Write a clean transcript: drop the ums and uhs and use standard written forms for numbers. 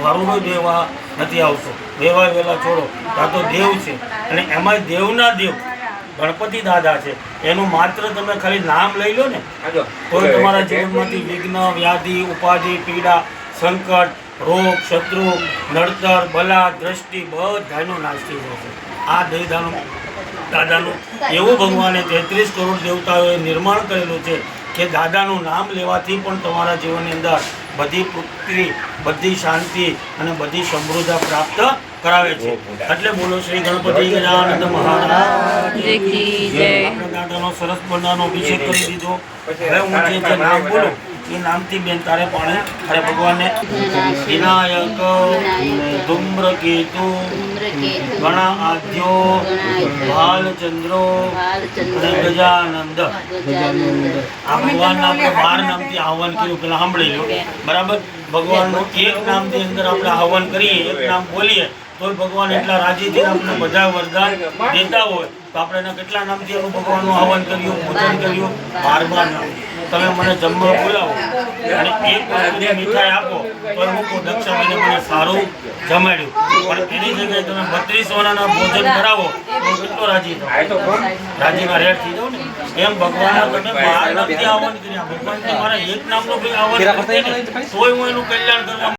વારુડો દેવા નથી આવતો, દેવા વહેલા છોડો, કાં તો દેવ છે અને એમાંય દેવના દેવ ગણપતિ દાદા છે, એનું માત્ર તમે ખાલી નામ લઈ લો ને તો તમારા જીવનમાંથી વિઘ્ન, વ્યાધિ, ઉપાધિ, પીડા, સંકટ, રોગ, શત્રુ, નડતર, બલા, દ્રષ્ટિ બધાનો નાશ થઈ જશે. આ દાદાનું એવું ભગવાને 33 કરોડ દેવતાઓએ નિર્માણ કરેલું છે કે દાદાનું નામ લેવાથી પણ તમારા જીવનની અંદર બધી પુત્રી, બધી શાંતિ અને બધી સમૃદ્ધિ પ્રાપ્ત કરાવે છે. એટલે બોલો શ્રી ગણપતિ ગજાનંદ મહારાજ કી જય. આપણા દાદાનો સરસ મજાનો અભિષેક કરી દીધો. હવે હું જે નામ બોલું એ નામથી બેન તારે પાણી અરે ભગવાનને વિનાયક, ધૂમ્રકેતુ, ગણા આદ્યો, ભાલચંદ્રો અને ગજાનંદ. આ ભગવાનના આપણે 12 નામથી આહવાન કર્યું. પેલા સાંભળી લો બરાબર. ભગવાનનું એક નામથી અંદર આપણે આહવાન કરીએ, એક નામ બોલીએ તો ભગવાન એટલા રાજીથી આપણે બધા વરદાન દેતા હોય. તો આપણે એના કેટલા નામથી એનું ભગવાનનું આહવાન કર્યું, પૂજન કર્યું? 12 નામ. તમે મને જમવા બોલાવો અને એક વસ્તુની મીઠાઈ આપો તો હું દક્ષાબેને મને સારું જમાડ્યું, પણ એની જગ્યાએ તમે 32 સોનાના ભોજન કરાવો તો કેટલો રાજી થાવ? રાજીમાં રેડ થઈ જાવ ને. એમ ભગવાનના તમે 12 નામથી આહવાન કર્યા. ભગવાન તમારા એક નામનો આહવાન તોય હું એનું કલ્યાણ કરવા